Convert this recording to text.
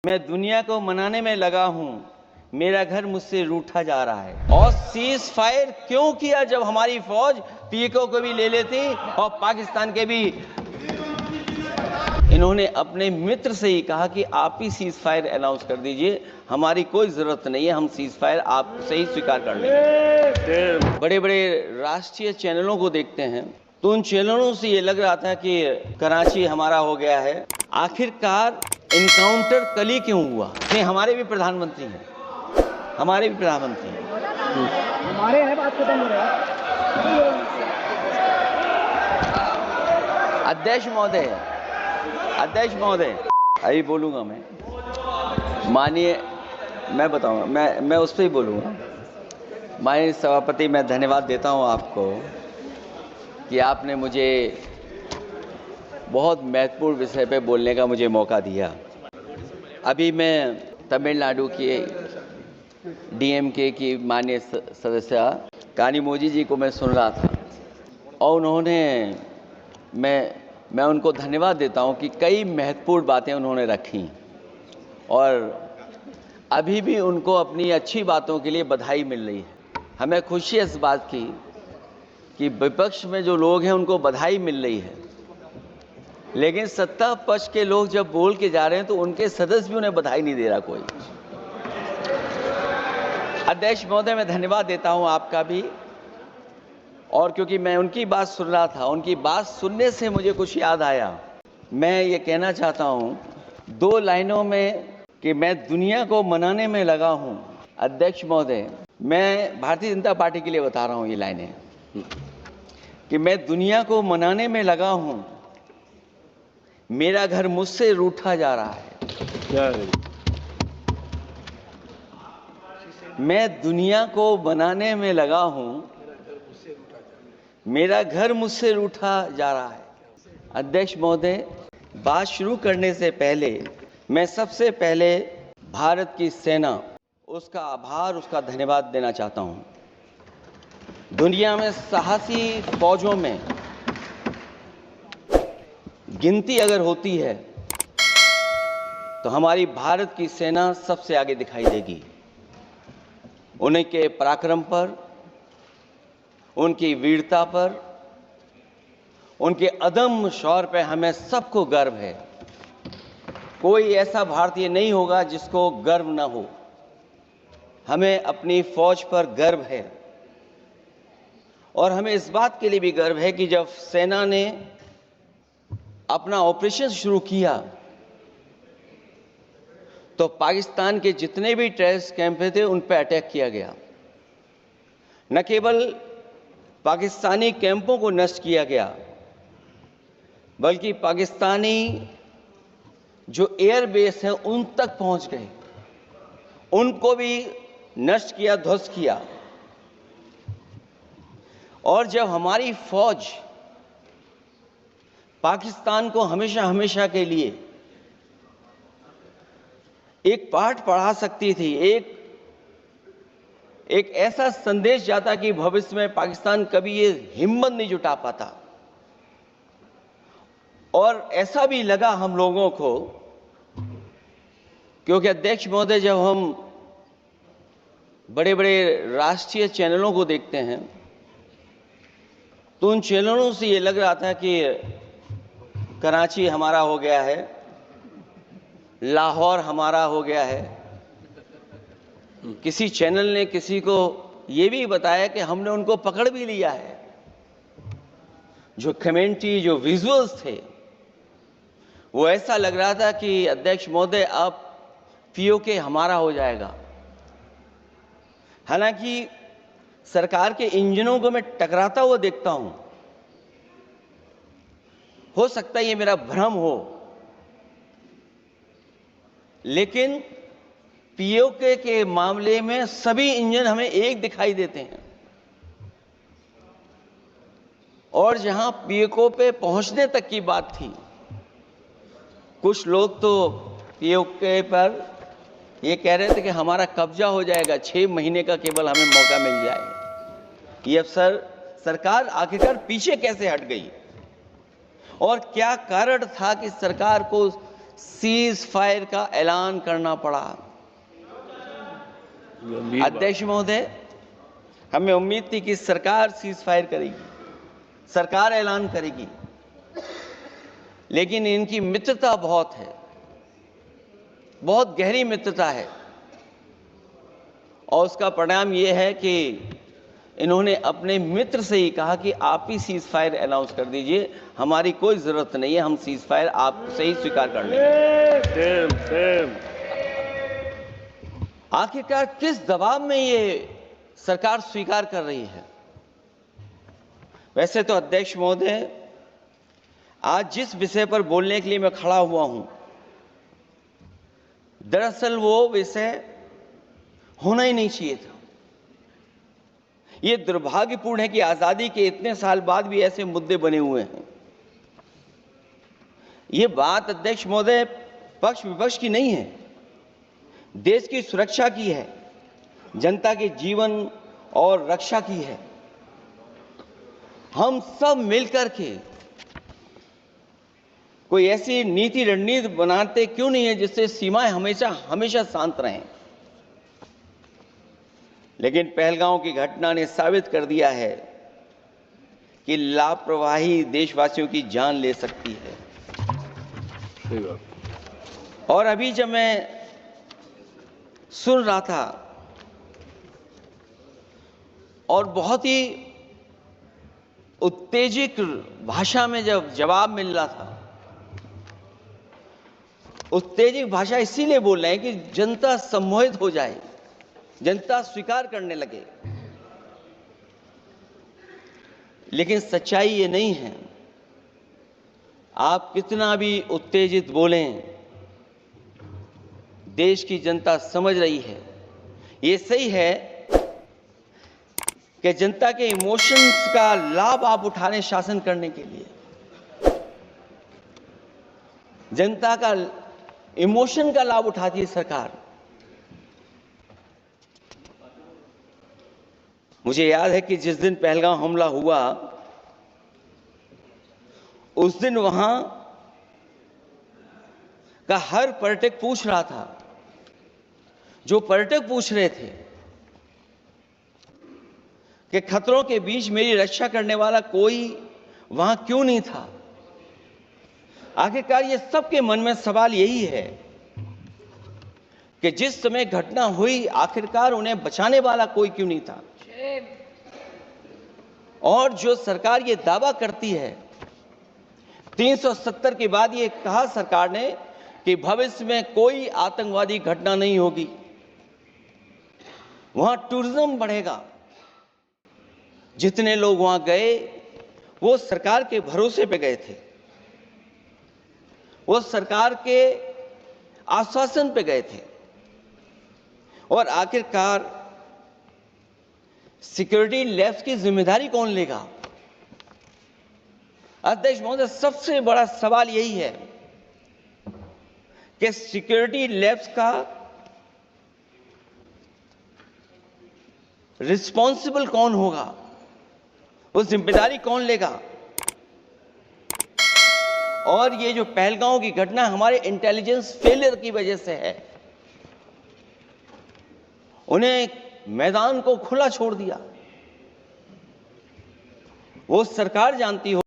मैं दुनिया को मनाने में लगा हूं, मेरा घर मुझसे रूठा जा रहा है। और सीज फायर क्यों किया जब हमारी फौज पीओके को भी ले लेती और पाकिस्तान के भी। इन्होंने अपने मित्र से ही कहा कि आप ही सीज फायर अनाउंस कर दीजिए, हमारी कोई जरूरत नहीं है, हम सीज फायर आपसे ही स्वीकार कर लेंगे। बड़े बड़े राष्ट्रीय चैनलों को देखते हैं तो उन चैनलों से ये लग रहा था कि कराची हमारा हो गया है। आखिरकार इनकाउंटर कल ही क्यों हुआ? नहीं, हमारे भी प्रधानमंत्री हैं, हमारे भी प्रधानमंत्री हैं, हमारे हैं, बात खत्म हो रहा है। अध्यक्ष महोदय अभी बोलूंगा मैं, मानिए मैं बताऊंगा, मैं उस पर ही बोलूंगा। माननीय सभापति, मैं धन्यवाद देता हूं आपको कि आपने मुझे बहुत महत्वपूर्ण विषय पे बोलने का मुझे मौका दिया। अभी मैं तमिलनाडु के डीएमके की माननीय सदस्य कानिमोझी जी को मैं सुन रहा था और उन्होंने मैं उनको धन्यवाद देता हूं कि कई महत्वपूर्ण बातें उन्होंने रखी और अभी भी उनको अपनी अच्छी बातों के लिए बधाई मिल रही है। हमें खुशी है इस बात की कि विपक्ष में जो लोग हैं उनको बधाई मिल रही है, लेकिन सत्ता पक्ष के लोग जब बोल के जा रहे हैं तो उनके सदस्य भी उन्हें बधाई नहीं दे रहा कोई। अध्यक्ष महोदय, मैं धन्यवाद देता हूं आपका भी, और क्योंकि मैं उनकी बात सुन रहा था, उनकी बात सुनने से मुझे कुछ याद आया। मैं ये कहना चाहता हूं 2 लाइनों में कि मैं दुनिया को मनाने में लगा हूं। अध्यक्ष महोदय, मैं भारतीय जनता पार्टी के लिए बता रहा हूं ये लाइनें कि मैं दुनिया को मनाने में लगा हूं, मेरा घर मुझसे रूठा जा रहा है। मैं दुनिया को बनाने में लगा हूं, मेरा घर मुझसे रूठा जा रहा है। अध्यक्ष महोदय, बात शुरू करने से पहले मैं सबसे पहले भारत की सेना, उसका आभार, उसका धन्यवाद देना चाहता हूं। दुनिया में साहसी फौजों में गिनती अगर होती है तो हमारी भारत की सेना सबसे आगे दिखाई देगी। उनके पराक्रम पर, उनकी वीरता पर, उनके अदम्य शौर्य पर हमें सबको गर्व है। कोई ऐसा भारतीय नहीं होगा जिसको गर्व ना हो। हमें अपनी फौज पर गर्व है और हमें इस बात के लिए भी गर्व है कि जब सेना ने अपना ऑपरेशन शुरू किया तो पाकिस्तान के जितने भी टेररिस्ट कैंप थे उन पर अटैक किया गया। न केवल पाकिस्तानी कैंपों को नष्ट किया गया, बल्कि पाकिस्तानी जो एयर बेस है उन तक पहुंच गए, उनको भी नष्ट किया, ध्वस्त किया। और जब हमारी फौज पाकिस्तान को हमेशा हमेशा के लिए एक पाठ पढ़ा सकती थी, एक ऐसा संदेश जाता कि भविष्य में पाकिस्तान कभी ये हिम्मत नहीं जुटा पाता, और ऐसा भी लगा हम लोगों को, क्योंकि अध्यक्ष महोदय, जब हम बड़े बड़े राष्ट्रीय चैनलों को देखते हैं तो उन चैनलों से ये लग रहा था कि कराची हमारा हो गया है, लाहौर हमारा हो गया है। किसी चैनल ने किसी को ये भी बताया कि हमने उनको पकड़ भी लिया है। जो कमेंट्री, जो विजुअल्स थे, वो ऐसा लग रहा था कि अध्यक्ष महोदय अब पीओके हमारा हो जाएगा। हालांकि सरकार के इंजनों को मैं टकराता हुआ देखता हूं, हो सकता है ये मेरा भ्रम हो, लेकिन पीओके के मामले में सभी इंजन हमें एक दिखाई देते हैं, और जहां पीओके पे पहुंचने तक की बात थी, कुछ लोग तो पीओके पर ये कह रहे थे कि हमारा कब्जा हो जाएगा, 6 महीने का केवल हमें मौका मिल जाए। ये अफसर सरकार आखिरकार पीछे कैसे हट गई और क्या कारण था कि सरकार को सीज फायर का ऐलान करना पड़ा। अध्यक्ष महोदय, हमें उम्मीद थी कि सरकार सीज फायर करेगी, सरकार ऐलान करेगी, लेकिन इनकी मित्रता बहुत है, बहुत गहरी मित्रता है, और उसका परिणाम यह है कि इन्होंने अपने मित्र से ही कहा कि आप ही सीज फायर अनाउंस कर दीजिए, हमारी कोई जरूरत नहीं है, हम सीज फायर आपसे ही स्वीकार कर लेंगे। आखिरकार किस दबाव में ये सरकार स्वीकार कर रही है? वैसे तो अध्यक्ष महोदय, आज जिस विषय पर बोलने के लिए मैं खड़ा हुआ हूं, दरअसल वो विषय होना ही नहीं चाहिए था। ये दुर्भाग्यपूर्ण है कि आजादी के इतने साल बाद भी ऐसे मुद्दे बने हुए हैं। ये बात अध्यक्ष महोदय पक्ष विपक्ष की नहीं है, देश की सुरक्षा की है, जनता के जीवन और रक्षा की है। हम सब मिलकर के कोई ऐसी नीति रणनीति बनाते क्यों नहीं है जिससे सीमाएं हमेशा हमेशा शांत रहें। लेकिन पहलगांव की घटना ने साबित कर दिया है कि लापरवाही देशवासियों की जान ले सकती है। और अभी जब मैं सुन रहा था और बहुत ही उत्तेजित भाषा में जब जवाब मिल रहा था, उत्तेजित भाषा इसीलिए बोल रहे हैं कि जनता सम्मोहित हो जाए, जनता स्वीकार करने लगे। लेकिन सच्चाई ये नहीं है। आप कितना भी उत्तेजित बोलें, देश की जनता समझ रही है। ये सही है कि जनता के इमोशंस का लाभ आप उठा रहे हैं शासन करने के लिए। जनता का इमोशन का लाभ उठाती है सरकार। मुझे याद है कि जिस दिन पहलगाम हमला हुआ, उस दिन वहां का हर पर्यटक पूछ रहा था, जो पर्यटक पूछ रहे थे कि खतरों के बीच मेरी रक्षा करने वाला कोई वहां क्यों नहीं था। आखिरकार ये सबके मन में सवाल यही है कि जिस समय घटना हुई, आखिरकार उन्हें बचाने वाला कोई क्यों नहीं था। और जो सरकार ये दावा करती है, 370 के बाद ये कहा सरकार ने कि भविष्य में कोई आतंकवादी घटना नहीं होगी, वहां टूरिज्म बढ़ेगा। जितने लोग वहां गए वो सरकार के भरोसे पे गए थे, वो सरकार के आश्वासन पे गए थे। और आखिरकार सिक्योरिटी लैब्स की जिम्मेदारी कौन लेगा? अध्यक्ष महोदय, सबसे बड़ा सवाल यही है कि सिक्योरिटी लैब्स का रिस्पॉन्सिबल कौन होगा, वो जिम्मेदारी कौन लेगा? और ये जो पहलगांव की घटना हमारे इंटेलिजेंस फेलियर की वजह से है। उन्हें मैदान को खुला छोड़ दिया। वो सरकार जानती हो